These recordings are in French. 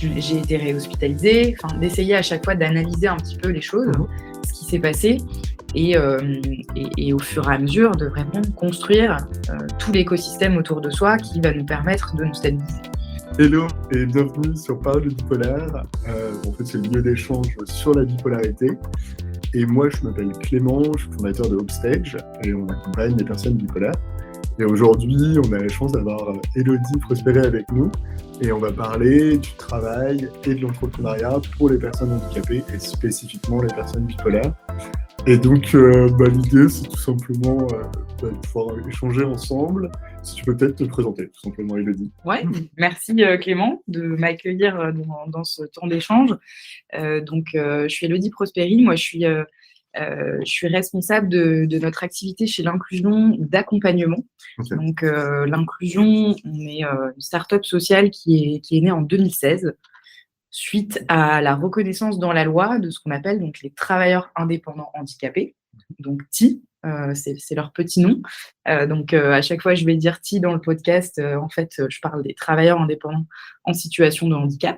j'ai été réhospitalisée, enfin d'essayer à chaque fois d'analyser un petit peu les choses, ce qui s'est passé, et au fur et à mesure de vraiment construire tout l'écosystème autour de soi qui va nous permettre de nous stabiliser. Hello et bienvenue sur Parole de bipolaire. En fait, c'est le lieu d'échange sur la bipolarité. Et moi, je m'appelle Clément, je suis fondateur de Hopestage et on accompagne les personnes bipolaires. Et aujourd'hui, on a la chance d'avoir Élodie Prospéré avec nous et on va parler du travail et de l'entrepreneuriat pour les personnes handicapées et spécifiquement les personnes bipolaires. Et donc, l'idée, c'est tout simplement de pouvoir échanger ensemble. Si tu peux peut-être te présenter, tout simplement, Élodie. Ouais, merci Clément de m'accueillir dans ce temps d'échange. Je suis Élodie Prospéry. Moi, je suis responsable de notre activité chez l'Inclusion d'accompagnement. Okay. Donc, l'Inclusion, on est une start-up sociale qui est née en 2016 suite à la reconnaissance dans la loi de ce qu'on appelle donc les travailleurs indépendants handicapés, donc TI, c'est leur petit nom. À chaque fois, je vais dire TI dans le podcast. En fait, je parle des travailleurs indépendants en situation de handicap.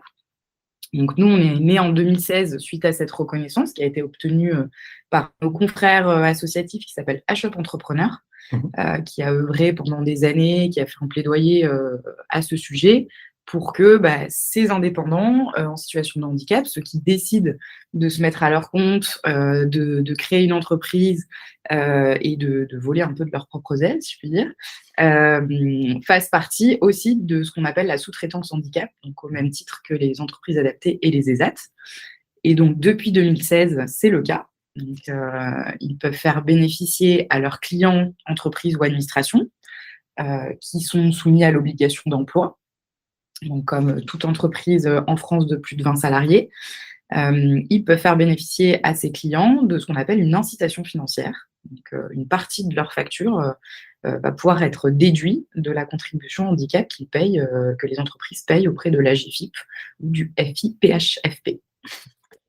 Donc, nous, on est nés en 2016 suite à cette reconnaissance qui a été obtenue par nos confrères associatifs qui s'appellent H-Up Entrepreneur, qui a œuvré pendant des années, qui a fait un plaidoyer à ce sujet pour que ces indépendants en situation de handicap, ceux qui décident de se mettre à leur compte, de créer une entreprise et de voler un peu de leurs propres ailes, si je puis dire, fassent partie aussi de ce qu'on appelle la sous-traitance handicap, donc au même titre que les entreprises adaptées et les ESAT. Et donc, depuis 2016, c'est le cas. Donc, ils peuvent faire bénéficier à leurs clients, entreprises ou administrations, qui sont soumis à l'obligation d'emploi, donc comme toute entreprise en France de plus de 20 salariés, ils peuvent faire bénéficier à ces clients de ce qu'on appelle une incitation financière. Donc, une partie de leur facture va pouvoir être déduite de la contribution handicap qu'ils payent, que les entreprises payent auprès de l'AGFIP ou du FIPHFP.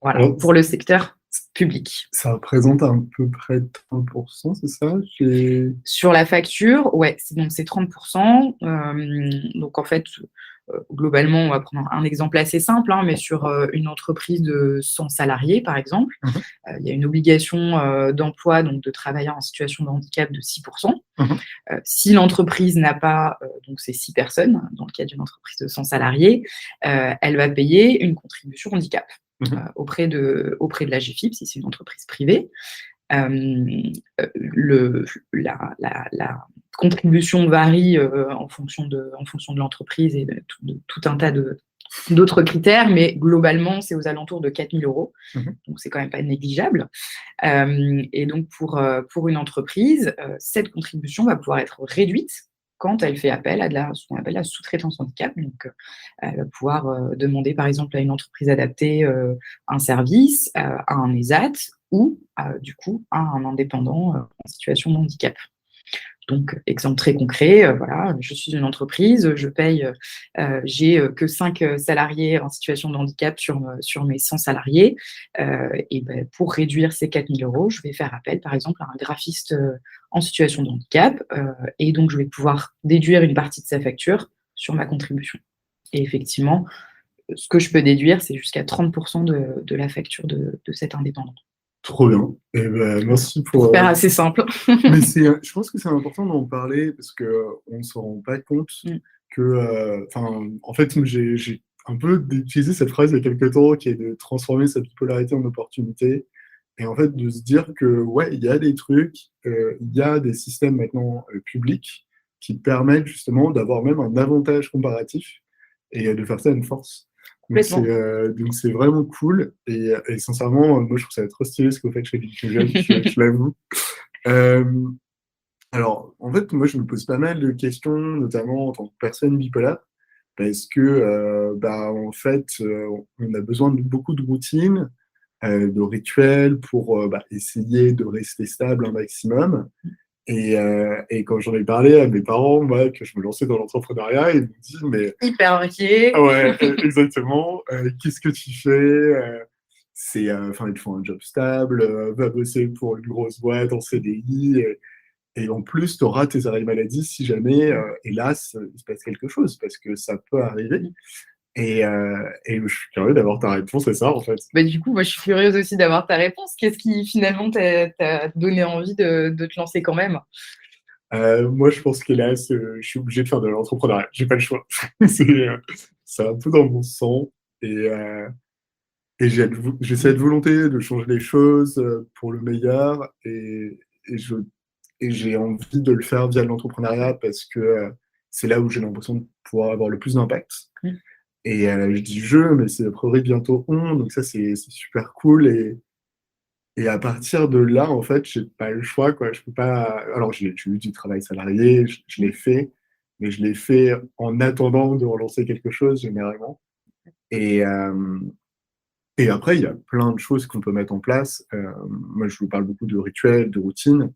Voilà, alors, pour le secteur public. Ça représente à peu près 30%, c'est ça? Sur la facture, ouais, c'est 30%. Donc en fait, globalement, on va prendre un exemple assez simple, mais sur une entreprise de 100 salariés, par exemple, il y a une obligation d'emploi, donc de travailleurs en situation de handicap de 6%. Si l'entreprise n'a pas, donc c'est 6 personnes, dans le cas d'une entreprise de 100 salariés, elle va payer une contribution handicap auprès de l'AGFIP, si c'est une entreprise privée. La contribution varie en fonction de l'entreprise et de tout un tas d'autres critères, mais globalement, c'est aux alentours de 4 000 €. Donc, c'est quand même pas négligeable. Et donc, pour une entreprise, cette contribution va pouvoir être réduite quand elle fait appel à ce qu'on appelle la sous-traitance handicap. Donc, elle va pouvoir demander, par exemple, à une entreprise adaptée un service, à un ESAT ou, du coup, à un indépendant en situation de handicap. Donc, exemple très concret, voilà, je suis une entreprise, je paye, j'ai que 5 salariés en situation de handicap sur mes 100 salariés. Pour réduire ces 4 000 €, je vais faire appel, par exemple, à un graphiste en situation de handicap. Et donc, je vais pouvoir déduire une partie de sa facture sur ma contribution. Et effectivement, ce que je peux déduire, c'est jusqu'à 30% de la facture de cet indépendant. Trop bien. Et merci pour... Faire assez simple. Mais je pense que c'est important d'en parler parce qu'on ne se rend pas compte que... en fait, j'ai un peu utilisé cette phrase il y a quelques temps qui est de transformer sa bipolarité en opportunité. Et en fait, de se dire que, ouais, il y a des trucs, il y a des systèmes maintenant publics qui permettent justement d'avoir même un avantage comparatif et de faire ça une force. Donc c'est vraiment cool et sincèrement, moi je trouve ça trop stylé ce que vous faites chez Inclusion, je l'avoue. Alors en fait, moi je me pose pas mal de questions, notamment en tant que personne bipolaire, parce que en fait, on a besoin de beaucoup de routines, de rituels pour essayer de rester stable un maximum. Et quand j'en ai parlé à mes parents, que je me lançais dans l'entrepreneuriat, ils m'ont dit, mais... Hyper inquiet. Ah ouais, exactement. Qu'est-ce que tu fais? Il faut un job stable, va bosser pour une grosse boîte en CDI. Et en plus, tu auras tes arrêts maladie si jamais, hélas, il se passe quelque chose, parce que ça peut arriver. Et je suis curieux d'avoir ta réponse à ça, en fait. Bah, du coup, moi, je suis curieuse aussi d'avoir ta réponse. Qu'est-ce qui, finalement, t'a donné envie de te lancer quand même? Moi, je pense que là, je suis obligé de faire de l'entrepreneuriat. J'ai pas le choix. C'est un peu dans mon sang. Et, euh, j'ai cette volonté de changer les choses pour le meilleur. Et, je, et j'ai envie de le faire via l'entrepreneuriat parce que c'est là où j'ai l'impression de pouvoir avoir le plus d'impact. Mm. Et je dis je, mais c'est a priori bientôt on. Donc ça, c'est super cool. Et à partir de là, en fait, j'ai pas le choix, quoi. Je peux pas. Alors, j'ai eu du travail salarié, je l'ai fait, mais je l'ai fait en attendant de relancer quelque chose, généralement. Et, euh, et après, il y a plein de choses qu'on peut mettre en place. Moi, je vous parle beaucoup de rituels, de routines,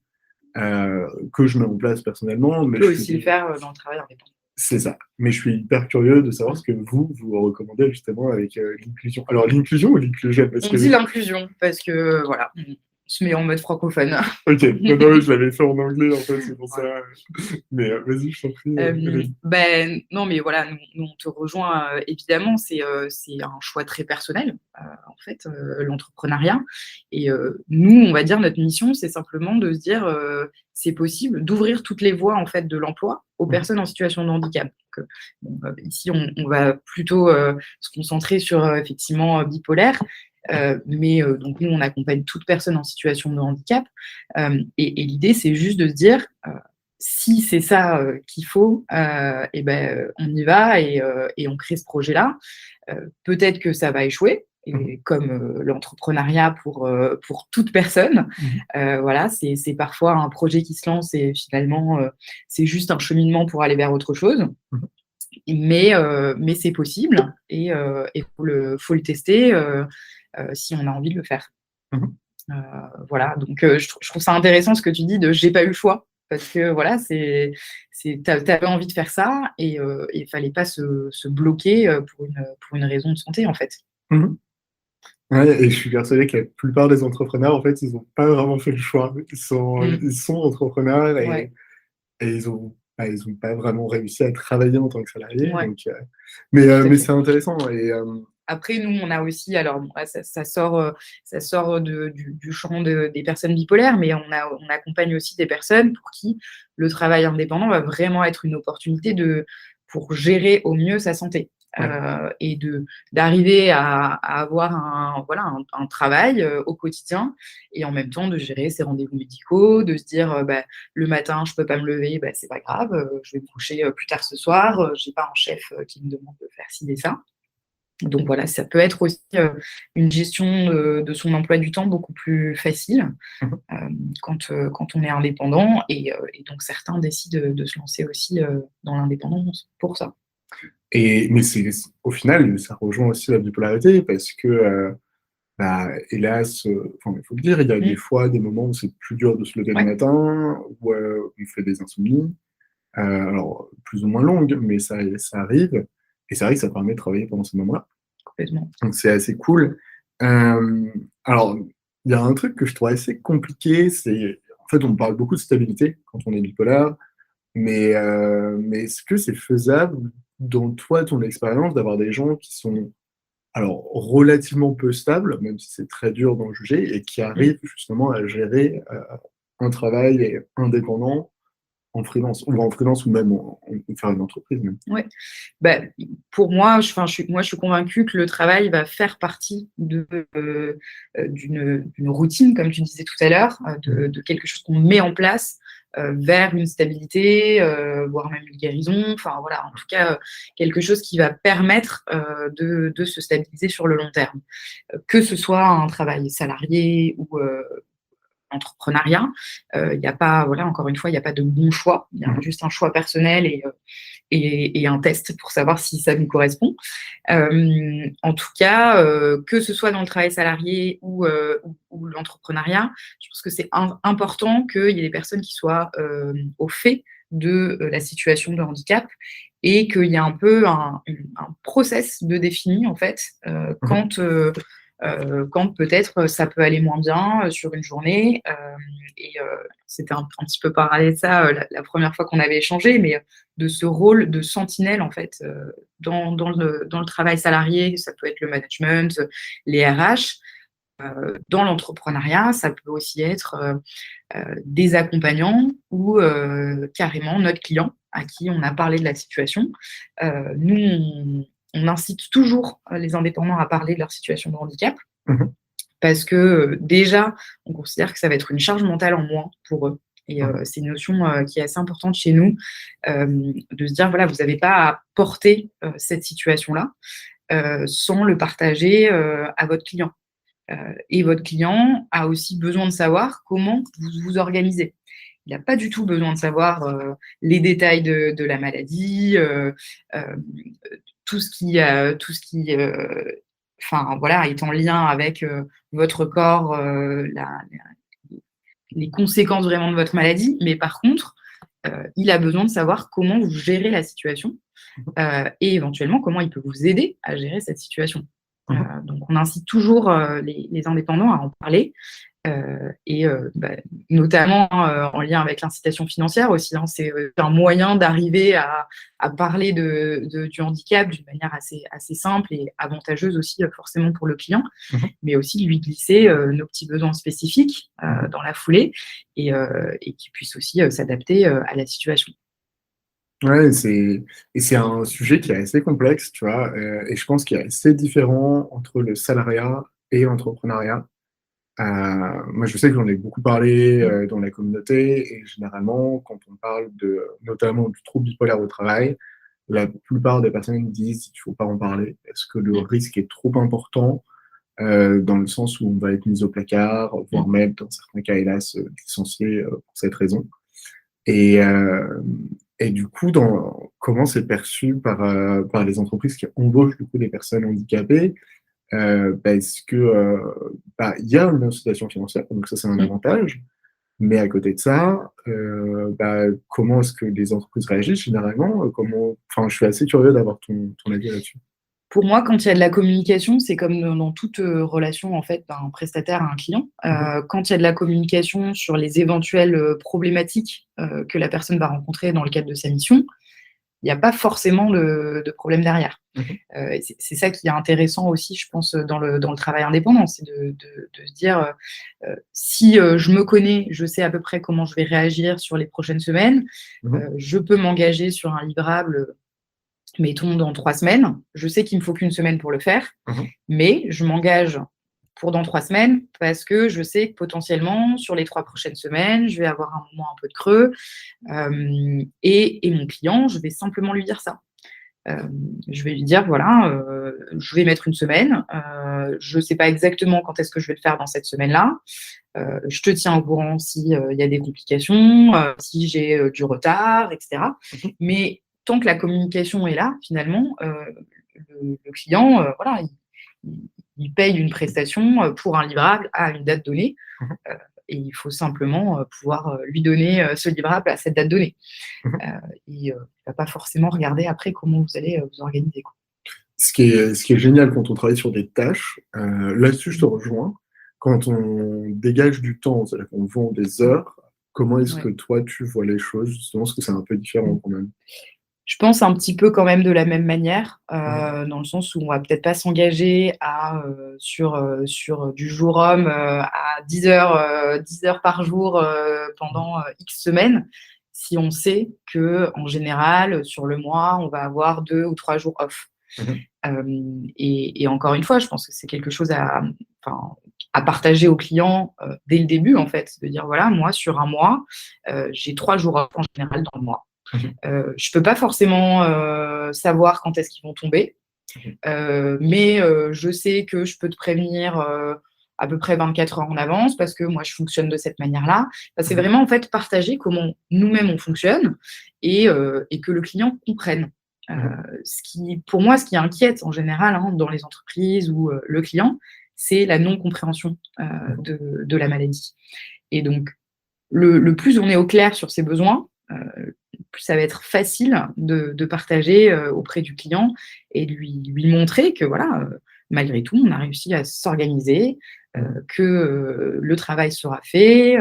que je mets en place personnellement, Tu mais peux aussi le faire dans le travail indépendant. c'est ça. Mais je suis hyper curieux de savoir ce que vous recommandez justement avec l'inclusion. Alors, l'inclusion ou l'inclusion? Parce On que dit l'inclusion parce que, voilà, on se met en mode francophone. ok, non, non, je l'avais fait en anglais en fait, c'est pour ça. Voilà. Mais vas-y, je t'en prie. Ben, non, mais voilà, nous, on te rejoint évidemment. C'est un choix très personnel, en fait, l'entrepreneuriat. Et nous, on va dire, notre mission, c'est simplement de se dire, c'est possible d'ouvrir toutes les voies en fait de l'emploi aux personnes en situation de handicap. Donc, ici, on va plutôt se concentrer sur effectivement bipolaire. Mais donc nous, on accompagne toute personne en situation de handicap. Et l'idée, c'est juste de se dire, si c'est ça qu'il faut, et ben, on y va et on crée ce projet-là. Peut-être que ça va échouer, et comme l'entrepreneuriat pour toute personne. Voilà, c'est parfois un projet qui se lance et finalement, c'est juste un cheminement pour aller vers autre chose. Mais c'est possible et faut le tester si on a envie de le faire. Voilà, donc je trouve ça intéressant ce que tu dis de j'ai pas eu le choix. Parce que voilà, t'avais envie de faire ça et il fallait pas se bloquer pour une raison de santé, en fait. Mhm. Ouais, et je suis persuadé que la plupart des entrepreneurs, en fait, ils n'ont pas vraiment fait le choix. Ils sont entrepreneurs Ouais. et ils ont pas vraiment réussi à travailler en tant que salariés. Ouais, Donc, tout à mais fait. c'est intéressant. Après, nous, on a aussi, alors bon, là, ça sort du champ des personnes bipolaires, mais on accompagne aussi des personnes pour qui le travail indépendant va vraiment être une opportunité pour gérer au mieux sa santé. Ouais. Et d'arriver à avoir voilà, un travail au quotidien et en même temps de gérer ses rendez-vous médicaux, de se dire bah, le matin, je ne peux pas me lever, bah, c'est pas grave, je vais me coucher plus tard ce soir, je n'ai pas un chef qui me demande de faire ci et ça. Donc voilà, ça peut être aussi une gestion de son emploi du temps beaucoup plus facile Mhm. quand on est indépendant et donc certains décident de se lancer aussi dans l'indépendance pour ça. Mais au final, ça rejoint aussi la bipolarité parce que, bah, hélas, enfin, il faut le dire, il y a des fois des moments où c'est plus dur de se lever le Ouais, matin, où on fait des insomnies, alors plus ou moins longues, mais ça arrive. Et c'est vrai que ça permet de travailler pendant ces moments-là. complètement. Donc c'est assez cool. Alors, il y a un truc que je trouve assez compliqué, c'est en fait on parle beaucoup de stabilité quand on est bipolaire, mais est-ce que c'est faisable dans toi, ton expérience, d'avoir des gens qui sont alors relativement peu stables, même si c'est très dur d'en juger, et qui arrivent justement à gérer un travail indépendant en freelance ou même en faire une entreprise même. Ouais. Bah, pour moi, je suis convaincue que le travail va faire partie d'une routine, comme tu disais tout à l'heure, de quelque chose qu'on met en place vers une stabilité, voire même une guérison. Enfin voilà, en tout cas, quelque chose qui va permettre de se stabiliser sur le long terme. Que ce soit un travail salarié ou entrepreneuriat. Il n'y a pas, voilà, encore une fois, il n'y a pas de bon choix. Il y a juste un choix personnel et un test pour savoir si ça nous correspond. En tout cas, que ce soit dans le travail salarié ou l'entrepreneuriat, je pense que c'est important qu'il y ait des personnes qui soient au fait de la situation de handicap et qu'il y a un peu un process de défini, en fait, quand quand peut-être ça peut aller moins bien sur une journée. C'était un petit peu parallèle de ça la première fois qu'on avait échangé, mais de ce rôle de sentinelle, en fait, dans le travail salarié, ça peut être le management, les RH. Dans l'entrepreneuriat, ça peut aussi être des accompagnants ou carrément notre client à qui on a parlé de la situation. Nous, on incite toujours les indépendants à parler de leur situation de handicap Mhm. parce que déjà, on considère que ça va être une charge mentale en moins pour eux. Et c'est une notion qui est assez importante chez nous, de se dire, voilà, vous n'avez pas à porter cette situation-là sans le partager à votre client. Et votre client a aussi besoin de savoir comment vous vous organisez. Il n'a pas du tout besoin de savoir les détails de la maladie, euh, tout ce qui, enfin, voilà, est en lien avec votre corps, les conséquences vraiment de votre maladie. Mais par contre, il a besoin de savoir comment vous gérez la situation et éventuellement comment il peut vous aider à gérer cette situation. Donc, on incite toujours les indépendants à en parler, notamment en lien avec l'incitation financière aussi. C'est un moyen d'arriver à parler du handicap d'une manière assez simple et avantageuse aussi, forcément pour le client, mais aussi de lui glisser nos petits besoins spécifiques dans la foulée et qu'il puisse aussi s'adapter à la situation. Ouais, c'est un sujet qui est assez complexe, tu vois, et je pense qu'il est assez différent entre le salariat et l'entrepreneuriat. Moi, je sais que j'en ai beaucoup parlé dans la communauté, et généralement, quand on parle notamment du trouble bipolaire au travail, la plupart des personnes disent qu'il ne faut pas en parler, parce que le risque est trop important, dans le sens où on va être mis au placard, voire même, dans certains cas, hélas, licencié pour cette raison. Et, euh, et du coup, comment c'est perçu par les entreprises qui embauchent du coup des personnes handicapées, parce que il y a une incitation financière, donc ça c'est un avantage, mais à côté de ça, comment est-ce que les entreprises réagissent généralement? Enfin, je suis assez curieux d'avoir ton avis là-dessus. Pour moi, quand il y a de la communication, c'est comme dans toute relation en fait d'un prestataire à un client. Quand il y a de la communication sur les éventuelles problématiques que la personne va rencontrer dans le cadre de sa mission, il n'y a pas forcément de problème derrière. C'est ça qui est intéressant aussi, je pense, dans le travail indépendant, c'est de se dire si je me connais, je sais à peu près comment je vais réagir sur les prochaines semaines, je peux m'engager sur un livrable mettons dans 3 semaines, je sais qu'il me faut qu'une semaine pour le faire, mais je m'engage pour dans 3 semaines parce que je sais que potentiellement, sur les 3 prochaines semaines, je vais avoir un moment un peu de creux. Et mon client, je vais simplement lui dire ça. Je vais lui dire, voilà, je vais mettre une semaine, je ne sais pas exactement quand est-ce que je vais le faire dans cette semaine-là. Je te tiens au courant s'il y a des complications, si j'ai du retard, etc. Mais tant que la communication est là, finalement, le client, voilà, il paye une prestation pour un livrable à une date donnée. Et il faut simplement pouvoir lui donner ce livrable à cette date donnée. Il ne va pas forcément regarder après comment vous allez vous organiser, quoi. Ce qui est génial quand on travaille sur des tâches, là-dessus je te rejoins, quand on dégage du temps, c'est-à-dire qu'on vend des heures, comment est-ce que toi tu vois les choses, justement, parce que c'est un peu différent quand même. Je pense un petit peu quand même de la même manière, dans le sens où on va peut-être pas s'engager sur du jour homme à 10 heures par jour pendant X semaines, si on sait que en général, sur le mois, on va avoir 2 ou 3 jours off. Et encore une fois, je pense que c'est quelque chose à partager aux clients dès le début, en fait, de dire, voilà, moi, sur un mois, j'ai 3 jours off en général dans le mois. Je peux pas forcément savoir quand est-ce qu'ils vont tomber, mais je sais que je peux te prévenir à peu près 24 heures en avance parce que moi je fonctionne de cette manière-là. C'est vraiment en fait partager comment nous-mêmes on fonctionne et que le client comprenne. Pour moi, ce qui inquiète en général dans les entreprises ou le client, c'est la non-compréhension de la maladie. Et donc, le plus on est au clair sur ses besoins, plus ça va être facile de partager auprès du client et de lui montrer que voilà, malgré tout, on a réussi à s'organiser, que le travail sera fait,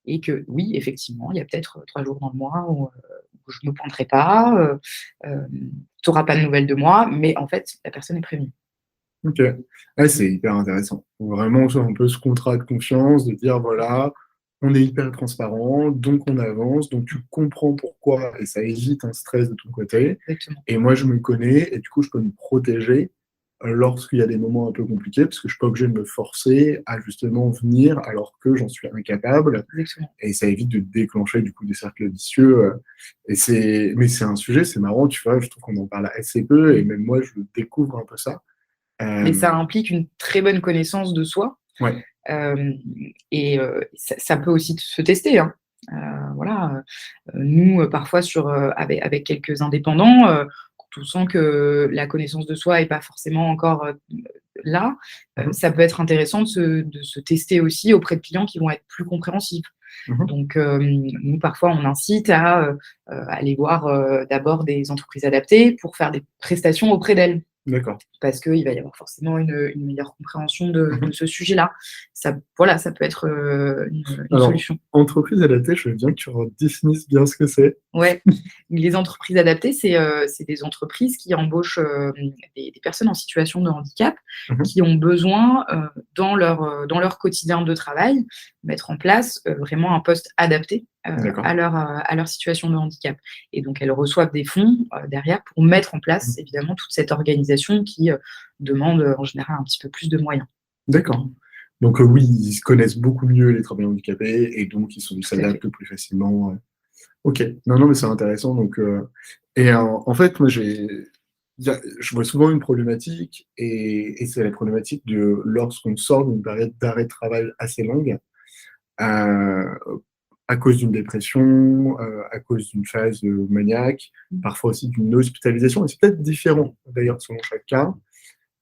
et que oui, effectivement, il y a peut-être 3 jours dans le mois où je ne me pointerai pas, tu auras pas de nouvelles de moi, mais en fait, la personne est prévenue. OK. Ouais, c'est hyper intéressant. Faut vraiment sur un peu ce contrat de confiance, de dire: «Voilà, on est hyper transparent, donc on avance, donc tu comprends pourquoi» et ça évite un stress de ton côté Exactement. et moi je me connais et du coup je peux me protéger, lorsqu'il y a des moments un peu compliqués parce que je suis pas obligé de me forcer à justement venir alors que j'en suis incapable Exactement. et ça évite de déclencher du coup des cercles vicieux, et c'est un sujet, c'est marrant, tu vois? Je trouve qu'on en parle assez peu et même moi je découvre un peu ça. Mais ça Hem, implique une très bonne connaissance de soi. ouais. Hem et ça peut aussi se tester, hein. Voilà, nous, parfois avec quelques indépendants, quand on sent que la connaissance de soi est pas forcément encore, là, Mmh mh. ça peut être intéressant de se tester aussi auprès de clients qui vont être plus compréhensifs. Mmh. Donc, nous, parfois, on incite à, aller voir, d'abord des entreprises adaptées pour faire des prestations auprès d'elles. D'accord. Parce qu'il va y avoir forcément une meilleure compréhension de Mmh. ce sujet-là. Ça voilà, ça peut être, une Alors, solution. entreprise adaptée, je veux bien que tu redéfinisses bien ce que c'est. Ouais, les entreprises adaptées, c'est des entreprises qui embauchent, des personnes en situation de handicap, Mmh mh. qui ont besoin, dans leur quotidien de travail, mettre en place, vraiment un poste adapté, D'accord. à leur situation de handicap et donc elles reçoivent des fonds, derrière pour mettre en Mmh. place évidemment toute cette organisation qui, demande, en général un petit peu plus de moyens. D'accord. Donc, oui, ils se connaissent beaucoup mieux les travailleurs handicapés et donc ils Tout à fait. s'adaptent plus facilement, OK. Non, non, mais c'est intéressant donc, et en fait, moi je vois souvent une problématique et c'est la problématique de lorsqu'on sort d'une période d'arrêt de travail assez longue, heu, à cause d'une dépression, à cause d'une phase, maniaque, Mmh. parfois aussi d'une hospitalisation et c'est peut-être différent d'ailleurs selon chaque cas.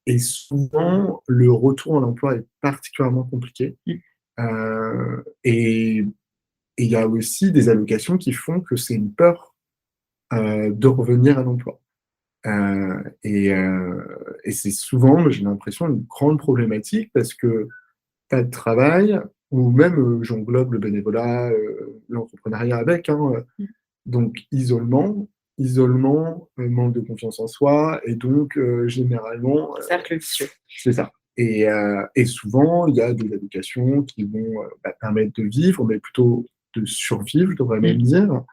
Et souvent, le retour à l'emploi est particulièrement compliqué, Mmh. et il y a aussi des allocations qui font que c'est une peur, de revenir à l'emploi. Et c'est souvent, moi j'ai l'impression, une grande problématique parce que pas de travail ou même, j'englobe le bénévolat, l'entrepreneuriat avec, hein, Mmh. donc isolement, manque de confiance en soi et donc généralement, Cercle vicieux. c'est ça et souvent, il y a des allocations qui vont, permettre de vivre, mais plutôt de survivre, je devrais même Mmh. dire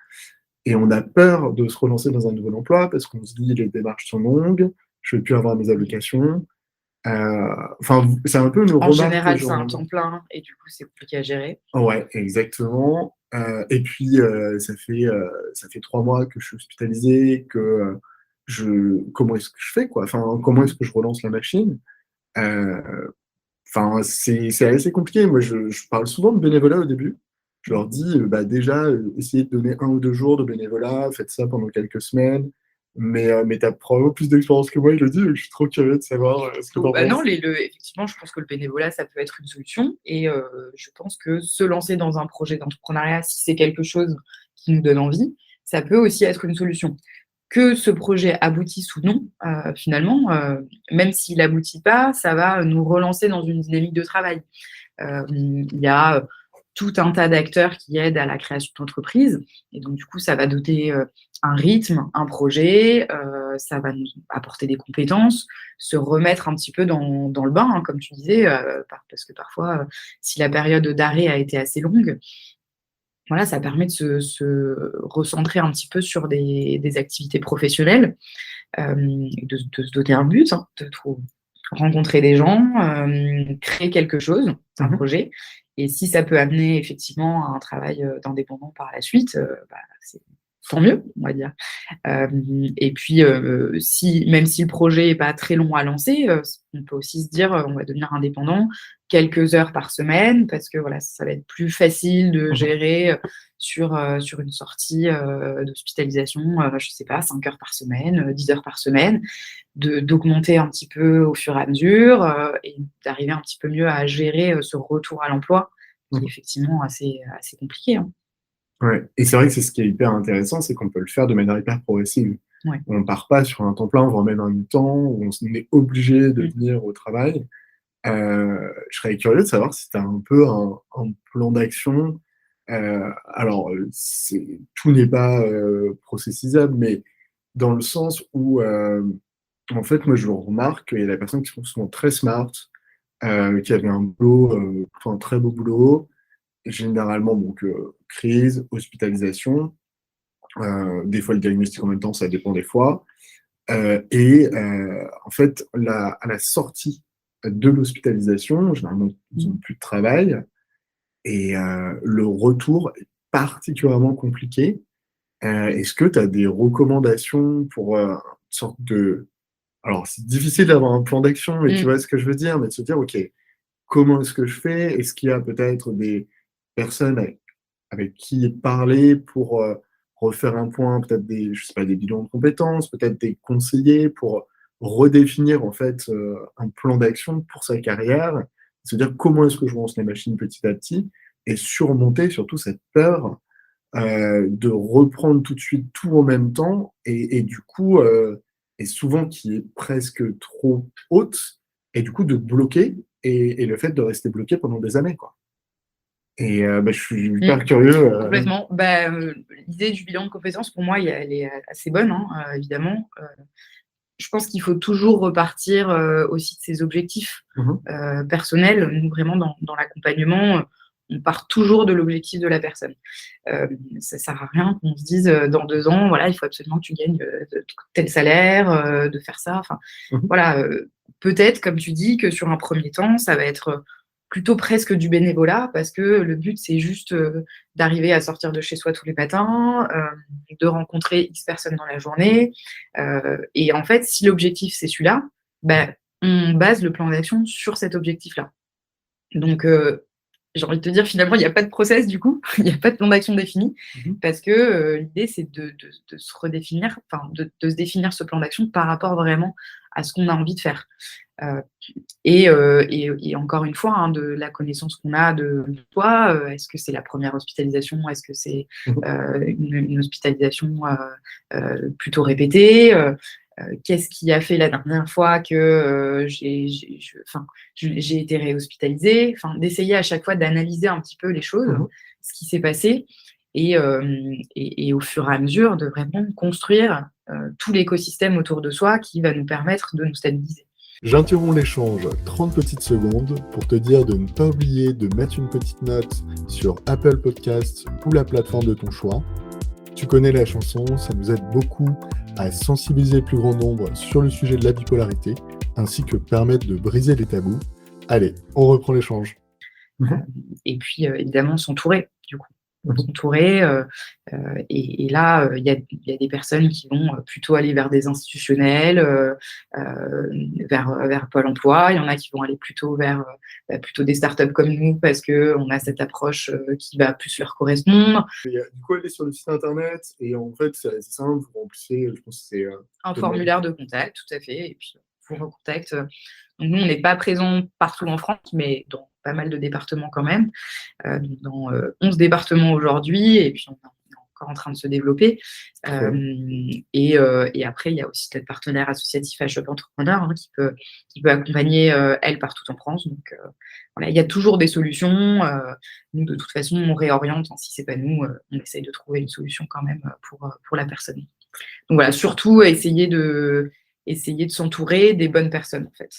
et on a peur de se relancer dans un nouvel emploi parce qu'on se dit: «Les démarches sont longues, je vais plus avoir mes allocations». Enfin, c'est un peu une En remarque que général, j'ai c'est un en temps plein et du coup, c'est compliqué à gérer. ouais, exactement, et puis, ça fait 3 mois que je suis hospitalisé, que, je comment est-ce que je fais, quoi? Enfin, comment est-ce que je relance la machine? Heu Enfin, c'est assez compliqué. Moi, je parle souvent de bénévolat au début. Je Mmh. leur dis, bah, déjà, essayez de donner 1 ou 2 jours de bénévolat, faites ça pendant quelques semaines. Mais tu as probablement plus d'expérience que moi, je le dis, donc je suis trop curieux de savoir, ce que tu Oh, en bah, non, penses. effectivement, je pense que le bénévolat, ça peut être une solution et je pense que se lancer dans un projet d'entrepreneuriat, si c'est quelque chose qui nous donne envie, ça peut aussi être une solution. Que ce projet aboutisse ou non, finalement, même s'il aboutit pas, ça va nous relancer dans une dynamique de travail. Il y a, tout un tas d'acteurs qui aident à la création d'entreprises et donc du coup, ça va doter, un rythme, un projet, ça va nous apporter des compétences, se remettre un petit peu dans le bain, hein, comme tu disais, parce que parfois, si la période d'arrêt a été assez longue, voilà, ça permet de se recentrer un petit peu sur des activités professionnelles, et de se donner un but, hein, de rencontrer des gens, créer quelque chose, un Mmh. projet et si ça peut amener effectivement à un travail, d'indépendant par la suite, bah, c'est tant mieux, on va dire. Et puis, si même si le projet est pas très long à lancer, on peut aussi se dire, «On va devenir indépendant quelques heures par semaine» parce que voilà, ça va être plus facile de Mmh. gérer, sur une sortie, d'hospitalisation, je sais pas, 5 heures par semaine, 10 heures par semaine, d'augmenter un petit peu au fur et à mesure, et d'arriver un petit peu mieux à gérer, ce retour à l'emploi qui est Mmh. effectivement assez compliqué, hein. Ouais et c'est vrai que c'est ce qui est hyper intéressant, c'est qu'on peut le faire de manière hyper progressive. Ouais. On ne part pas sur un temps plein, voire même un mi-temps, où on est obligé de venir au travail. Je serais curieux de savoir si tu as un peu un plan d'action. Alors, tout n'est pas processisable, mais dans le sens où, en fait, moi, je remarque qu'il y a des personnes qui sont souvent très smart, qui avaient un boulot, enfin, un très beau boulot, généralement, donc, crise, hospitalisation, des fois le diagnostic en même temps, ça dépend des fois. En fait, à la sortie de l'hospitalisation, généralement, ils n'ont plus de travail et le retour est particulièrement compliqué. Est-ce que tu as des recommandations pour une sorte de... Alors, c'est difficile d'avoir un plan d'action, mais tu Mm. vois ce que je veux dire, mais de se dire, OK, comment est-ce que je fais? Est-ce qu'il y a peut-être des personnes avec qui parler pour refaire un point, peut-être je sais pas, des bilans de compétences, peut-être des conseillers pour redéfinir en fait un plan d'action pour sa carrière, se dire comment est-ce que je lance les machines petit à petit et surmonter surtout cette peur de reprendre tout de suite tout en même temps et du coup, et souvent qui est presque trop haute et du coup de bloquer et le fait de rester bloqué pendant des années, quoi. Bah, je suis Mm. hyper curieux. Complètement. L'idée du bilan de compétences, pour moi, elle est assez bonne, hein, évidemment. Je pense qu'il faut toujours repartir aussi de ses objectifs Mhm. personnels. Nous, vraiment, dans l'accompagnement, on part toujours de l'objectif de la personne. Ça ne sert à rien qu'on se dise dans 2 ans, voilà, il faut absolument que tu gagnes tel salaire, de faire ça. Enfin, Mhm. voilà, peut-être, comme tu dis, que sur un premier temps, ça va être plutôt presque du bénévolat, parce que le but, c'est juste d'arriver à sortir de chez soi tous les matins, de rencontrer X personnes dans la journée. Et en fait, si l'objectif, c'est celui-là, on base le plan d'action sur cet objectif-là. Donc, j'ai envie de te dire, finalement, il n'y a pas de process du coup, il n'y a pas de plan d'action défini, Mhm. parce que l'idée, c'est de se redéfinir, enfin, de se définir ce plan d'action par rapport vraiment à ce qu'on a envie de faire. Euh, et encore une fois, hein, de la connaissance qu'on a de toi, est-ce que c'est la première hospitalisation, est-ce que c'est Mhm. une hospitalisation plutôt répétée, qu'est-ce qui a fait la dernière fois que j'ai été réhospitalisée, enfin, d'essayer à chaque fois d'analyser un petit peu les choses, Mhm. ce qui s'est passé, et au fur et à mesure de vraiment construire tout l'écosystème autour de soi qui va nous permettre de nous stabiliser. J'interromps l'échange 30 petites secondes pour te dire de ne pas oublier de mettre une petite note sur Apple Podcasts ou la plateforme de ton choix. Tu connais la chanson, ça nous aide beaucoup à sensibiliser le plus grand nombre sur le sujet de la bipolarité, ainsi que permettre de briser les tabous. Allez, on reprend l'échange. Et puis, évidemment, s'entourer, du coup. Mhm. S'entourer. Et là, il y a des personnes qui vont plutôt aller vers des institutionnels, vers Pôle emploi. Il y en a qui vont aller plutôt vers plutôt des startups comme nous, parce qu'on a cette approche qui va plus leur correspondre. Du coup, elle est sur le site internet et en fait, c'est simple, vous remplissez, je pense que c'est Un le mail. formulaire de contact, tout à fait. Et puis, on vous recontacte. Donc, nous, on n'est pas présent partout en France, mais dans pas mal de départements quand même. Dans 11 départements aujourd'hui, et puis on est encore en train de se développer. Et après, il y a aussi notre partenaire associatif à Shop Entrepreneur, hein, qui peut accompagner elle partout en France. Donc voilà, il y a toujours des solutions. Nous, de toute façon, on réoriente. Hein, si c'est pas nous, on essaye de trouver une solution quand même pour la personne. Donc voilà, surtout essayer de s'entourer des bonnes personnes, en fait,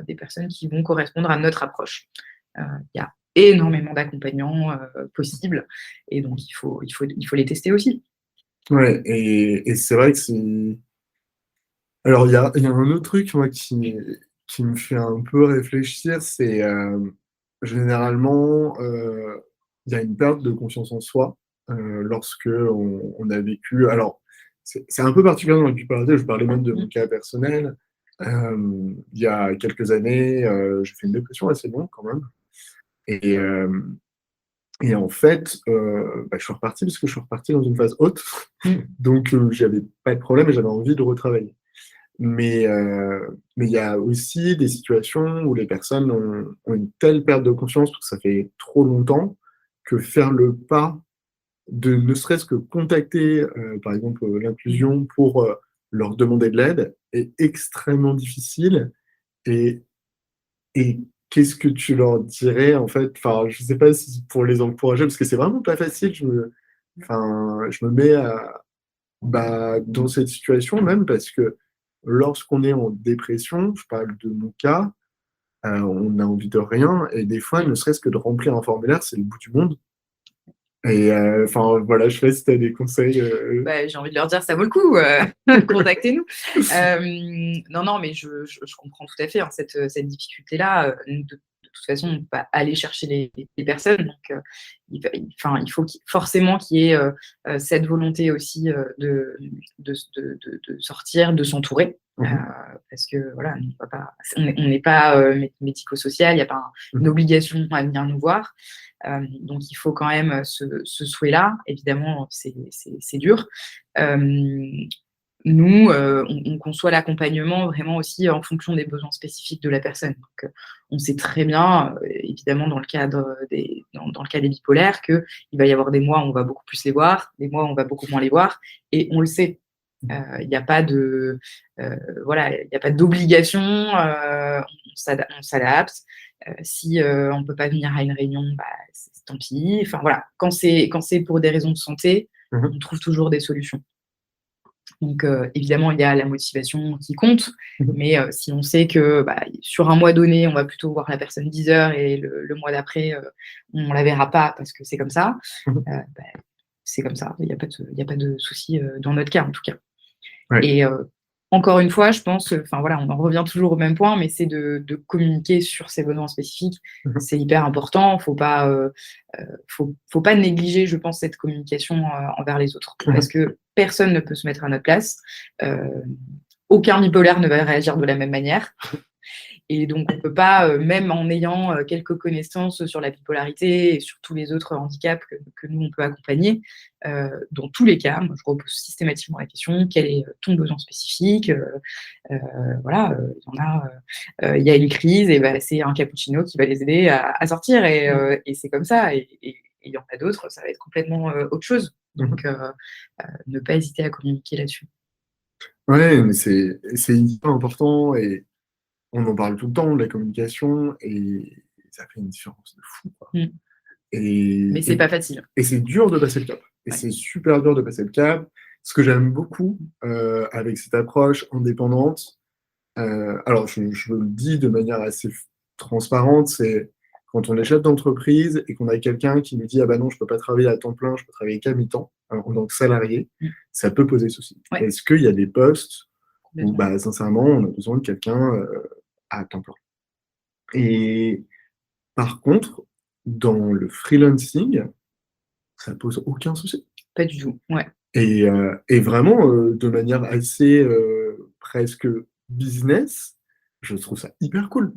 des personnes qui vont correspondre à notre approche. Il y a énormément d'accompagnants possibles, et donc il faut les tester aussi. Ouais, et c'est vrai que c'est... Alors, il y a un autre truc, moi, qui me fait un peu réfléchir, c'est généralement, il y a une perte de confiance en soi lorsque on a vécu... Alors, c'est un peu particulier dans la bipolarité, je parlais même de mon cas personnel. Il y a quelques années, j'ai fait une dépression assez longue quand même. Et, en fait, je suis reparti parce que je suis reparti dans une phase haute. Donc, j'avais pas de problème et j'avais envie de retravailler. Mais il y a aussi des situations où les personnes ont une telle perte de confiance parce que ça fait trop longtemps que faire le pas de ne serait-ce que contacter, par exemple, l'inclusion pour leur demander de l'aide est extrêmement difficile. Et, et qu'est-ce que tu leur dirais, en fait? Enfin, je sais pas si pour les encourager, parce que c'est vraiment pas facile. Je me mets dans cette situation même parce que lorsqu'on est en dépression, je parle de mon cas, on n'a envie de rien et des fois, ne serait-ce que de remplir un formulaire, c'est le bout du monde. Et enfin, voilà, je sais pas si tu as des conseils. Bah, j'ai envie de leur dire, ça vaut le coup, contactez-nous. Non, mais je comprends tout à fait, hein, cette difficulté-là. De toute façon, on ne peut pas aller chercher les personnes. Donc, il faut forcément qu'il y ait cette volonté aussi de sortir, de s'entourer. Parce que voilà, on n'est pas médico-social, il n'y a pas une obligation à venir nous voir. Donc, il faut quand même ce souhait-là. Évidemment, c'est dur. Nous, on conçoit l'accompagnement vraiment aussi en fonction des besoins spécifiques de la personne. Donc, on sait très bien, évidemment, dans le cadre dans le cas des bipolaires, qu'il va y avoir des mois où on va beaucoup plus les voir, des mois où on va beaucoup moins les voir, et on le sait. Il n'y a pas de voilà, il n'y a pas d'obligation, on s'adapte. Si on ne peut pas venir à une réunion, bah, tant pis. Enfin voilà, quand c'est pour des raisons de santé, on trouve toujours des solutions. Donc évidemment, il y a la motivation qui compte, mais si on sait que sur un mois donné, on va plutôt voir la personne 10 heures et le mois d'après, on ne la verra pas parce que c'est comme ça, c'est comme ça. Il n'y a pas de souci dans notre cas en tout cas. Ouais. Et encore une fois, je pense, enfin voilà, on en revient toujours au même point, mais c'est de communiquer sur ses besoins spécifiques. C'est hyper important. Faut pas négliger, je pense, cette communication envers les autres, parce que personne ne peut se mettre à notre place. Aucun bipolaire ne va réagir de la même manière. Et donc, on ne peut pas, même en ayant quelques connaissances sur la bipolarité et sur tous les autres handicaps que nous, on peut accompagner, dans tous les cas, moi, je repose systématiquement la question, quel est ton besoin spécifique? Voilà, il y a une crise, et c'est un cappuccino qui va les aider à sortir, et c'est comme ça. Et il y en a d'autres, ça va être complètement autre chose. Donc, ne pas hésiter à communiquer là-dessus. Ouais, mais c'est hyper important et on en parle tout le temps de la communication et ça fait une différence de fou, quoi. Mais c'est pas facile. Et c'est dur de passer le cap. Et c'est super dur de passer le cap. Ce que j'aime beaucoup avec cette approche indépendante, alors je le dis de manière assez transparente, c'est quand on est chef d'entreprise et qu'on a quelqu'un qui nous dit ah bah non, je peux pas travailler à temps plein, je peux travailler qu'à mi-temps, en tant que salarié, ça peut poser souci. Est-ce qu'il y a des postes où bah, sincèrement on a besoin de quelqu'un à temps plein. Et par contre, dans le freelancing, ça pose aucun souci. Pas du tout, ouais. Et vraiment, de manière assez presque business, je trouve ça hyper cool.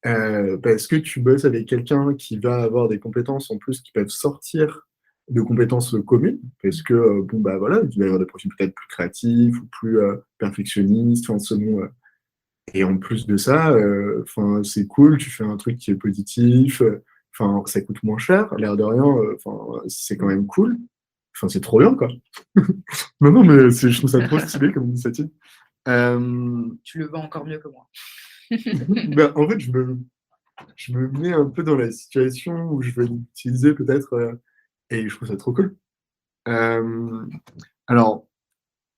Parce que tu bosses avec quelqu'un qui va avoir des compétences en plus qui peuvent sortir de compétences communes, parce que bon bah voilà, il va y avoir des profils peut-être plus créatifs ou plus perfectionnistes, enfin selon. Et en plus de ça, enfin c'est cool, tu fais un truc qui est positif, enfin ça coûte moins cher, l'air de rien, enfin c'est quand même cool. Enfin, c'est trop bien, quoi. Non, mais je trouve ça trop stylé comme initiative. Tu le vends encore mieux que moi. Ben, en fait, je me mets un peu dans la situation où je vais l'utiliser peut-être, et je trouve ça trop cool. Alors,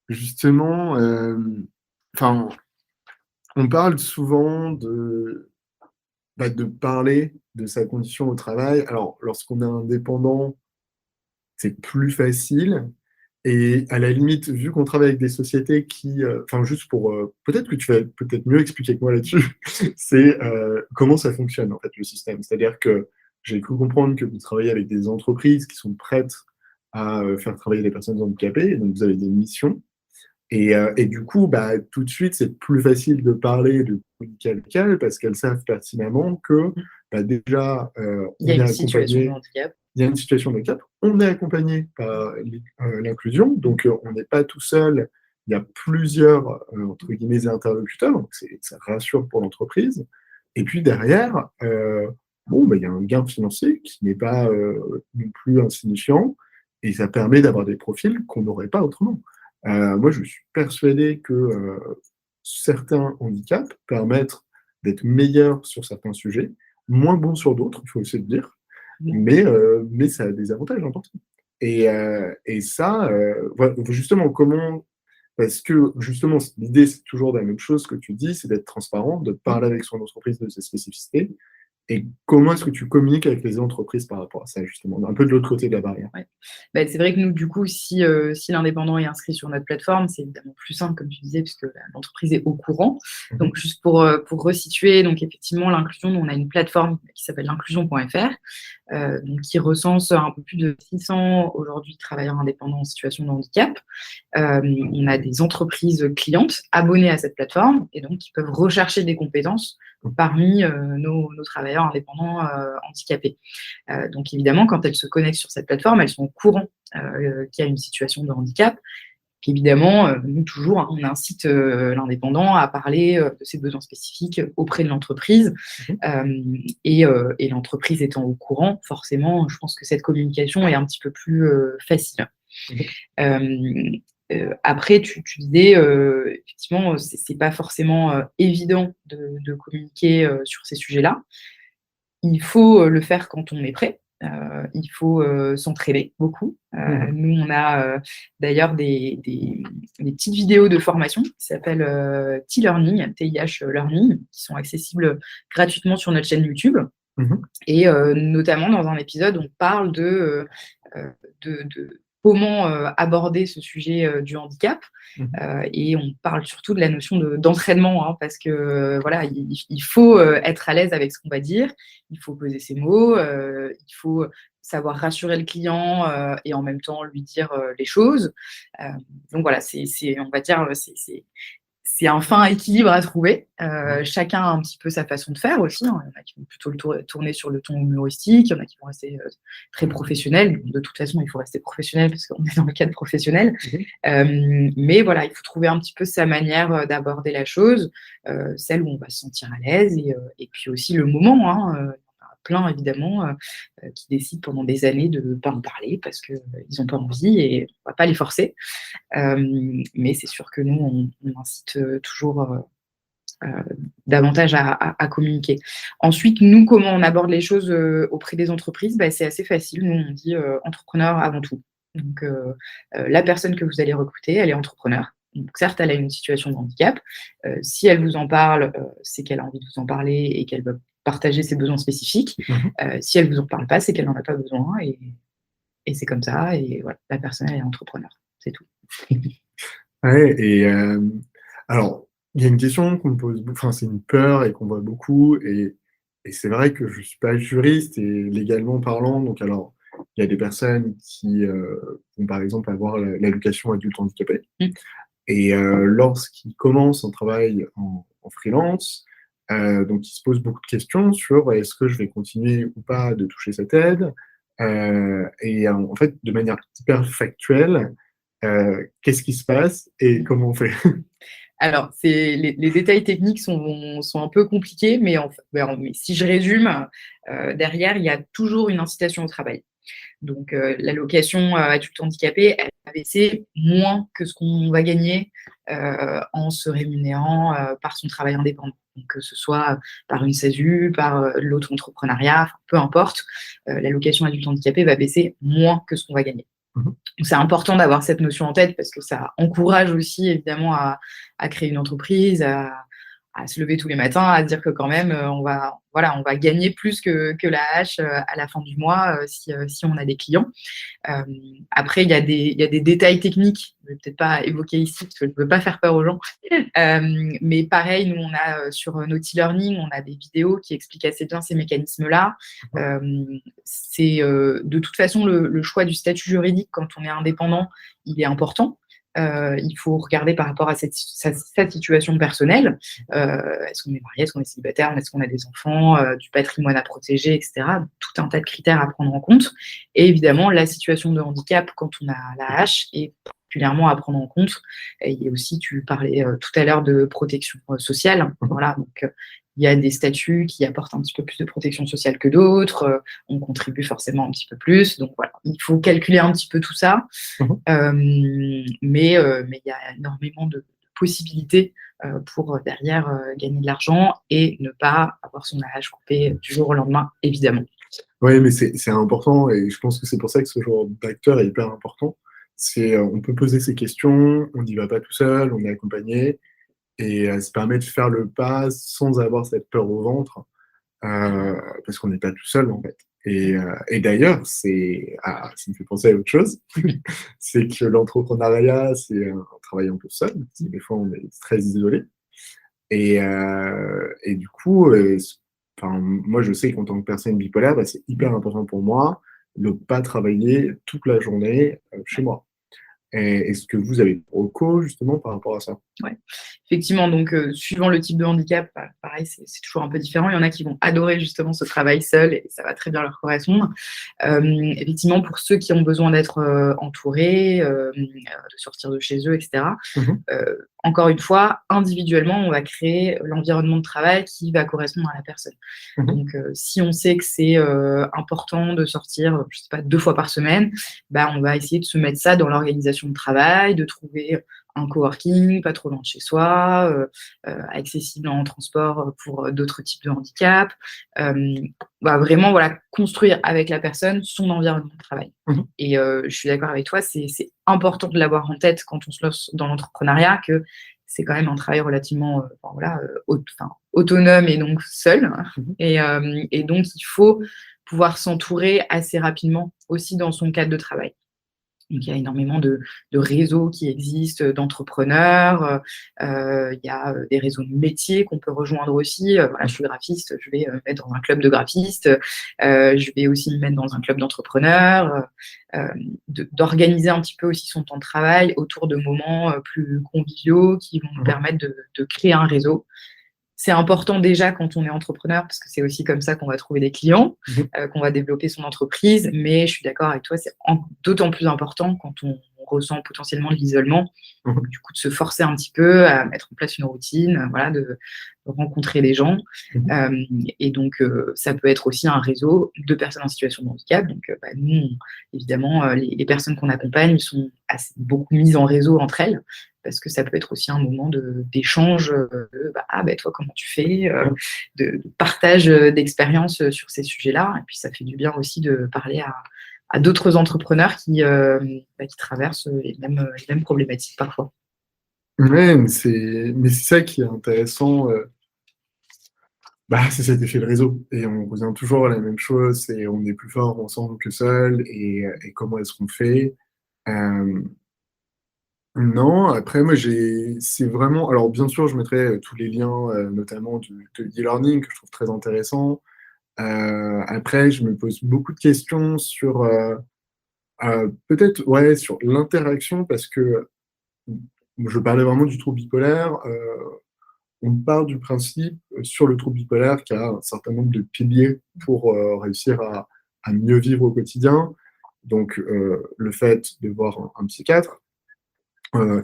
justement, enfin, on parle souvent de parler de sa condition au travail. Alors, lorsqu'on est indépendant, c'est plus facile. Et à la limite, vu qu'on travaille avec des sociétés qui, enfin juste pour, peut-être que tu vas peut-être mieux expliquer que moi là-dessus, c'est comment ça fonctionne en fait le système. C'est-à-dire que j'ai cru comprendre que vous travaillez avec des entreprises qui sont prêtes à faire travailler des personnes handicapées, donc vous avez des missions. Et du coup, bah, tout de suite, c'est plus facile de parler de médical parce qu'elles savent pertinemment que bah, déjà, on est accompagné. Il y a une situation de handicap, on est accompagné par l'inclusion, donc on n'est pas tout seul, il y a plusieurs, entre guillemets, interlocuteurs, donc ça rassure pour l'entreprise. Et puis derrière, bon, bah, il y a un gain financier qui n'est pas non plus insignifiant, et ça permet d'avoir des profils qu'on n'aurait pas autrement. Moi, je suis persuadé que certains handicaps permettent d'être meilleurs sur certains sujets, moins bons sur d'autres, il faut aussi le dire, mais ça a des avantages importants. Et ça, voilà, justement, comment parce que justement, l'idée, c'est toujours la même chose que tu dis, c'est d'être transparent, de parler avec son entreprise de ses spécificités. Et comment est-ce que tu communiques avec les entreprises par rapport à ça, justement, un peu de l'autre côté de la barrière? Ouais. Bah, c'est vrai que nous, du coup, si l'indépendant est inscrit sur notre plateforme, c'est évidemment plus simple, comme tu disais, puisque l'entreprise est au courant. Donc, juste pour resituer, donc effectivement, l'inclusion, nous, on a une plateforme qui s'appelle l'inclusion.fr, donc qui recense un peu plus de 600 aujourd'hui travailleurs indépendants en situation de handicap. On a des entreprises clientes abonnées à cette plateforme et donc qui peuvent rechercher des compétences parmi nos travailleurs indépendants handicapés. Donc évidemment, quand elles se connectent sur cette plateforme, elles sont au courant qu'il y a une situation de handicap. Puis évidemment, nous toujours, hein, on incite l'indépendant à parler de ses besoins spécifiques auprès de l'entreprise. Et l'entreprise étant au courant, forcément, je pense que cette communication est un petit peu plus facile. Après, tu disais, effectivement, c'est pas forcément évident de communiquer sur ces sujets-là. Il faut le faire quand on est prêt. Il faut s'entraîner beaucoup. Nous, on a d'ailleurs des petites vidéos de formation qui s'appellent T-Learning, TIH Learning, qui sont accessibles gratuitement sur notre chaîne YouTube. Et notamment, dans un épisode, on parle de comment aborder ce sujet du handicap. Et on parle surtout de la notion d'entraînement, hein, parce que voilà, il faut être à l'aise avec ce qu'on va dire, il faut poser ses mots, il faut savoir rassurer le client et en même temps lui dire les choses. Donc voilà, on va dire, c'est un fin équilibre à trouver. Chacun a un petit peu sa façon de faire aussi, hein. Il y en a qui vont plutôt tourner sur le ton humoristique, il y en a qui vont rester très professionnels. De toute façon, il faut rester professionnel parce qu'on est dans le cadre professionnel. Mais voilà, il faut trouver un petit peu sa manière d'aborder la chose, celle où on va se sentir à l'aise et puis aussi le moment, hein. Il y en a plein, évidemment, qui décident pendant des années de ne pas en parler parce qu'ils n'ont pas envie et on ne va pas les forcer. Mais c'est sûr que nous, on incite toujours davantage à communiquer. Ensuite, nous, comment on aborde les choses auprès des entreprises? C'est assez facile. Nous, on dit entrepreneur avant tout. Donc, la personne que vous allez recruter, elle est entrepreneur. Donc, certes, elle a une situation de handicap. Si elle vous en parle, c'est qu'elle a envie de vous en parler et qu'elle veut partager ses besoins spécifiques. Si elle ne vous en parle pas, c'est qu'elle n'en a pas besoin. Et c'est comme ça. Et voilà, la personne, elle est entrepreneur. C'est tout. Ouais, et alors, il y a une question qu'on me pose, enfin, c'est une peur et qu'on voit beaucoup, et c'est vrai que je ne suis pas juriste et légalement parlant, donc alors, il y a des personnes qui vont par exemple avoir l'allocation adulte handicapé, et lorsqu'ils commencent un travail en freelance, donc ils se posent beaucoup de questions sur est-ce que je vais continuer ou pas de toucher cette aide, et en fait, de manière hyper factuelle, qu'est-ce qui se passe et comment on fait? Alors, les détails techniques sont un peu compliqués, mais si je résume, derrière, il y a toujours une incitation au travail. Donc, l'allocation adulte handicapé, elle va baisser moins que ce qu'on va gagner en se rémunérant par son travail indépendant. Donc, que ce soit par une SASU, par l'auto-entrepreneuriat, peu importe, l'allocation adulte handicapé va baisser moins que ce qu'on va gagner. Donc, c'est important d'avoir cette notion en tête parce que ça encourage aussi évidemment à créer une entreprise, à se lever tous les matins, à se dire que quand même on va gagner plus que la hache à la fin du mois si on a des clients. Après, il y a des détails techniques, je ne vais peut-être pas évoquer ici parce que je ne veux pas faire peur aux gens. Mais pareil, nous, on a sur nos e-learning, on a des vidéos qui expliquent assez bien ces mécanismes-là. C'est de toute façon le choix du statut juridique quand on est indépendant, il est important. Il faut regarder par rapport à sa situation personnelle. Est-ce qu'on est marié, est-ce qu'on est célibataire, est-ce qu'on a des enfants, du patrimoine à protéger, etc. Tout un tas de critères à prendre en compte. Et évidemment, la situation de handicap quand on a la hache est particulièrement à prendre en compte. Et aussi, tu parlais tout à l'heure de protection sociale. Voilà, donc il y a des statuts qui apportent un petit peu plus de protection sociale que d'autres, on contribue forcément un petit peu plus. Donc voilà, il faut calculer un petit peu tout ça. Mais il y a énormément de possibilités pour derrière gagner de l'argent et ne pas avoir son AAH coupé du jour au lendemain, évidemment. Oui, mais c'est important et je pense que c'est pour ça que ce genre d'acteur est hyper important. On peut poser ces questions, on n'y va pas tout seul, on est accompagné et ça permet de faire le pas sans avoir cette peur au ventre parce qu'on n'est pas tout seul en fait. Et d'ailleurs, ça me fait penser à autre chose, c'est que l'entrepreneuriat, c'est un travail un peu seul, parce que des fois on est très isolé. Et du coup, enfin, moi je sais qu'en tant que personne bipolaire, bah, c'est hyper important pour moi de ne pas travailler toute la journée chez moi. Est-ce que vous avez des recos justement par rapport à ça? Ouais, effectivement, donc suivant le type de handicap, pareil, c'est toujours un peu différent. Il y en a qui vont adorer justement ce travail seul et ça va très bien leur correspondre. Effectivement, pour ceux qui ont besoin d'être entourés, de sortir de chez eux, etc., encore une fois, individuellement, on va créer l'environnement de travail qui va correspondre à la personne. Donc, si on sait que c'est important de sortir, je sais pas, 2 fois par semaine, bah, on va essayer de se mettre ça dans l'organisation de travail, de trouver un coworking pas trop loin de chez soi, accessible en transport pour d'autres types de handicap. Bah, vraiment, voilà, construire avec la personne son environnement de travail. Et je suis d'accord avec toi, c'est important de l'avoir en tête quand on se lance dans l'entrepreneuriat, que c'est quand même un travail relativement autonome et donc seul. Et donc, il faut pouvoir s'entourer assez rapidement aussi dans son cadre de travail. Donc, il y a énormément de réseaux qui existent, d'entrepreneurs. Il y a des réseaux de métiers qu'on peut rejoindre aussi. Voilà, je suis graphiste, je vais me mettre dans un club de graphistes. Je vais aussi me mettre dans un club d'entrepreneurs. D'organiser un petit peu aussi son temps de travail autour de moments plus conviviaux qui vont nous permettre de créer un réseau. C'est important déjà quand on est entrepreneur, parce que c'est aussi comme ça qu'on va trouver des clients, qu'on va développer son entreprise. Mais je suis d'accord avec toi, c'est d'autant plus important quand on ressent potentiellement de l'isolement. Du coup, de se forcer un petit peu à mettre en place une routine, voilà, de rencontrer des gens. Et donc, ça peut être aussi un réseau de personnes en situation de handicap. Donc, nous, évidemment, les personnes qu'on accompagne sont beaucoup mises en réseau entre elles, parce que ça peut être aussi un moment d'échange, toi, comment tu fais, de partage d'expériences sur ces sujets-là. Et puis, ça fait du bien aussi de parler à d'autres entrepreneurs qui traversent les mêmes problématiques parfois. Ouais, mais c'est ça qui est intéressant. C'est cet effet de réseau. Et on revient toujours à la même chose, c'est on est plus fort ensemble que seul. Et comment est-ce qu'on fait? Non, après, moi, c'est vraiment. Alors, bien sûr, je mettrai tous les liens, notamment de e-learning, que je trouve très intéressant. Après, je me pose beaucoup de questions sur peut-être, ouais, sur l'interaction, parce que je parlais vraiment du trouble bipolaire. On part du principe sur le trouble bipolaire qu'il y a un certain nombre de piliers pour réussir à mieux vivre au quotidien. Donc, le fait de voir un psychiatre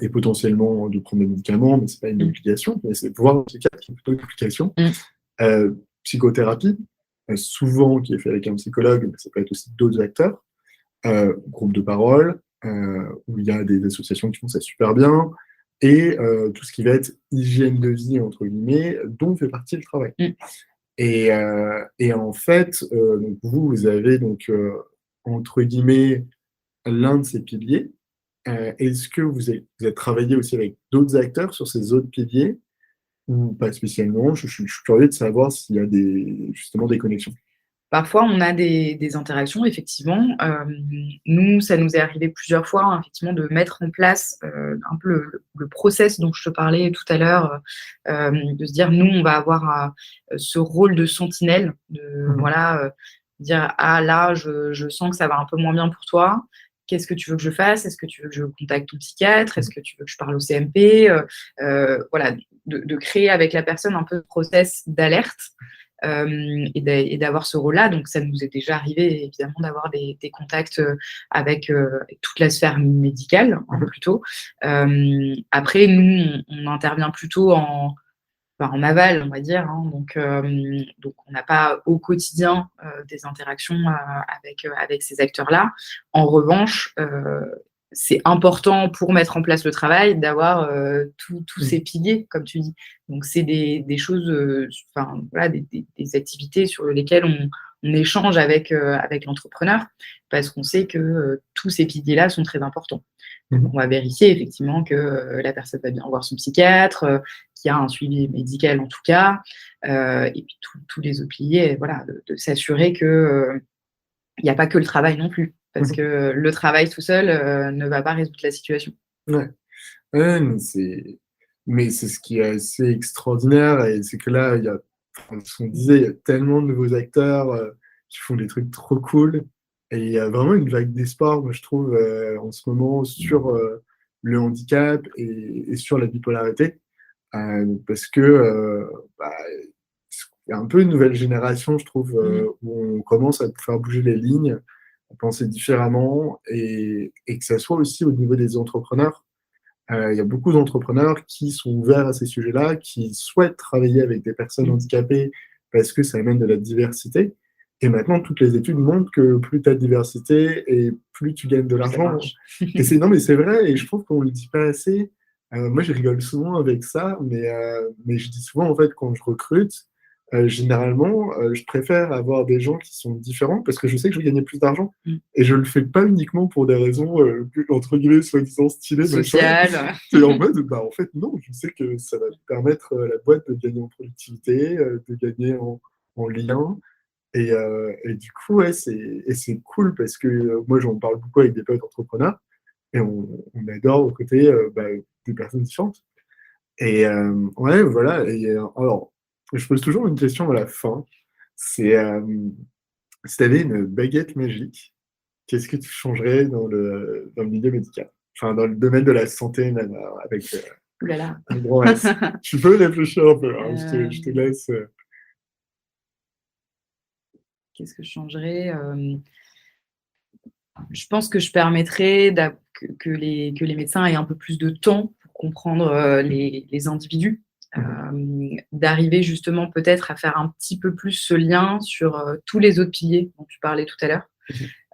et potentiellement de prendre des médicaments, mais c'est pas une obligation, mais c'est voir un psychiatre qui est plutôt une obligation. Psychothérapie, souvent qui est fait avec un psychologue, mais ça peut être aussi d'autres acteurs. Groupe de parole, où il y a des associations qui font ça super bien, et tout ce qui va être hygiène de vie, entre guillemets, dont fait partie le travail. Et en fait, donc vous avez donc, entre guillemets, l'un de ces piliers. Est-ce que vous avez travaillé aussi avec d'autres acteurs sur ces autres piliers, ou pas spécialement? Je suis curieux de savoir s'il y a justement des connexions. Parfois, on a des interactions, effectivement. Nous, ça nous est arrivé plusieurs fois, hein, effectivement, de mettre en place un peu le process dont je te parlais tout à l'heure, de se dire, nous, on va avoir ce rôle de sentinelle, de dire, ah là, je sens que ça va un peu moins bien pour toi. Qu'est-ce que tu veux que je fasse? Est-ce que tu veux que je contacte ton psychiatre? Est-ce que tu veux que je parle au CMP? Voilà, de créer avec la personne un peu de process d'alerte. Et d'avoir ce rôle-là. Donc, ça nous est déjà arrivé, évidemment, d'avoir des contacts avec toute la sphère médicale, plutôt. Après, nous, on intervient plutôt en aval, on va dire, hein. Donc on n'a pas au quotidien des interactions avec ces acteurs-là. En revanche, c'est important pour mettre en place le travail d'avoir tous ces piliers, comme tu dis. Donc c'est des choses, voilà, des activités sur lesquelles on échange avec l'entrepreneur, parce qu'on sait que tous ces piliers-là sont très importants. Donc, on va vérifier effectivement que la personne va bien voir son psychiatre, qu'il y a un suivi médical en tout cas, et puis tous les autres piliers, voilà, de s'assurer que il n'y a pas que le travail non plus, parce que le travail tout seul ne va pas résoudre la situation. Ouais. Ouais, mais c'est ce qui est assez extraordinaire, et c'est que là, il y a, comme on disait, il y a tellement de nouveaux acteurs qui font des trucs trop cool, et il y a vraiment une vague d'espoir, moi je trouve, en ce moment sur le handicap et sur la bipolarité, parce que bah, il y a un peu une nouvelle génération, je trouve, où on commence à faire bouger les lignes, à penser différemment, et que ça soit aussi au niveau des entrepreneurs. Il y a beaucoup d'entrepreneurs qui sont ouverts à ces sujets-là, qui souhaitent travailler avec des personnes handicapées parce que ça amène de la diversité. Et maintenant, toutes les études montrent que plus tu as de diversité et plus tu gagnes de l'argent. Et non, mais c'est vrai, et je trouve qu'on ne le dit pas assez. Moi, je rigole souvent avec ça, mais je dis souvent, en fait, quand je recrute, généralement, je préfère avoir des gens qui sont différents parce que je sais que je vais gagner plus d'argent. Et je le fais pas uniquement pour des raisons, entre guillemets, soi-disant stylées. Social. C'est en mode, bah, en fait, non, je sais que ça va permettre à la boîte de gagner en productivité, de gagner en lien. Et du coup, ouais, c'est cool parce que moi, j'en parle beaucoup avec des potes entrepreneurs, et on adore au côté bah, des personnes différentes. Et ouais, voilà. Et alors, je pose toujours une question à la fin. C'est si tu avais une baguette magique, qu'est-ce que tu changerais dans le milieu médical? Enfin, dans le domaine de la santé, même, avec Ouh là là. un grand S. Tu peux réfléchir un peu, hein, je te laisse. Qu'est-ce que je changerais? Je pense que je permettrais que les médecins aient un peu plus de temps pour comprendre les individus, d'arriver justement peut-être à faire un petit peu plus ce lien sur tous les autres piliers dont tu parlais tout à l'heure.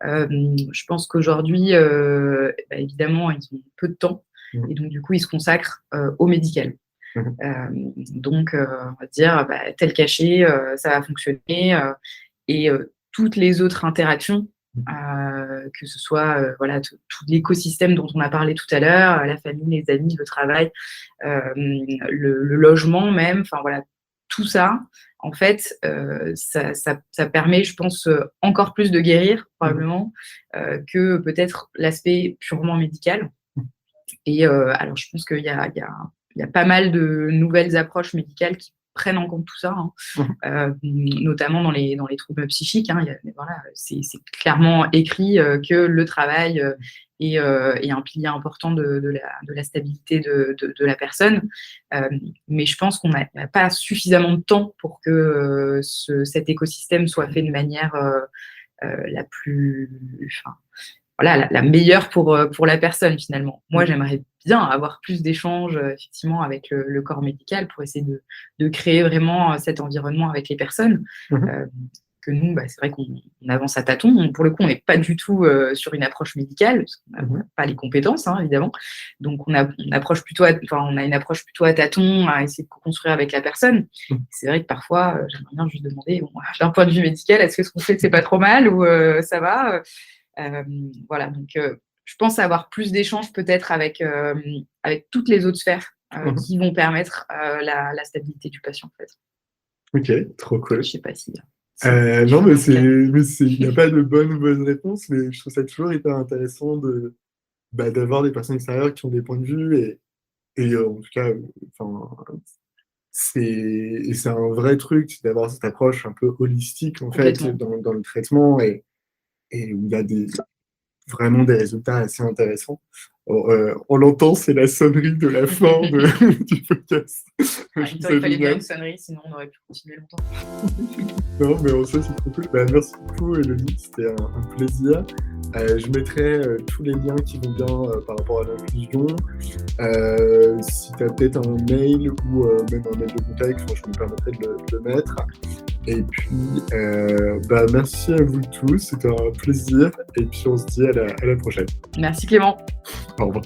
Je pense qu'aujourd'hui, bah, évidemment, ils ont peu de temps, et donc du coup, ils se consacrent au médical. Donc, on va dire, bah, tel cachet, ça va fonctionner, et toutes les autres interactions, que ce soit voilà, tout l'écosystème dont on a parlé tout à l'heure, la famille, les amis, le travail, le logement même, enfin voilà, tout ça, en fait, ça permet, je pense, encore plus de guérir, probablement, que peut-être l'aspect purement médical. Et alors, je pense qu'il y a pas mal de nouvelles approches médicales qui prennent en compte tout ça, hein. Notamment dans les troubles psychiques, hein. Voilà, c'est clairement écrit que le travail est un pilier important de la stabilité de la personne. Mais je pense qu'on n'a pas suffisamment de temps pour que cet écosystème soit fait de manière la plus... Enfin, voilà, la meilleure pour la personne finalement. Moi, j'aimerais bien avoir plus d'échanges effectivement avec le corps médical pour essayer de créer vraiment cet environnement avec les personnes. Que nous, bah, c'est vrai qu'on avance à tâtons. Pour le coup, on n'est pas du tout sur une approche médicale, parce qu'on n'a pas les compétences, hein, évidemment. Donc, on a une approche plutôt à tâtons, à essayer de co-construire avec la personne. C'est vrai que parfois, j'aimerais bien juste demander, bon, d'un point de vue médical, est-ce que ce qu'on fait, c'est pas trop mal ou ça va? Voilà, donc je pense avoir plus d'échanges peut-être avec toutes les autres sphères qui vont permettre la stabilité du patient, en fait. Ok, trop cool. Je sais pas si... non, mais il n'y a pas de bonne ou mauvaise réponse, mais je trouve ça toujours hyper intéressant d'avoir des personnes extérieures qui ont des points de vue, et en tout cas, c'est un vrai truc, c'est d'avoir cette approche un peu holistique, en fait, dans le traitement, et où il y a vraiment des résultats assez intéressants. On l'entend, c'est la sonnerie de la fin du podcast. Ah, Je il trouve ça fallait bien génial. une sonnerie, sinon on aurait pu continuer longtemps. Non, mais en soi, c'est trop cool. Bah, merci beaucoup, Elodie, c'était un plaisir. Je mettrai tous les liens qui vont bien par rapport à l'inclusion. Si tu as peut-être un mail ou même un mail de contact, je me permettrai de le mettre. Et puis, bah, merci à vous tous, c'était un plaisir. Et puis, on se dit à la prochaine. Merci Clément. Au revoir.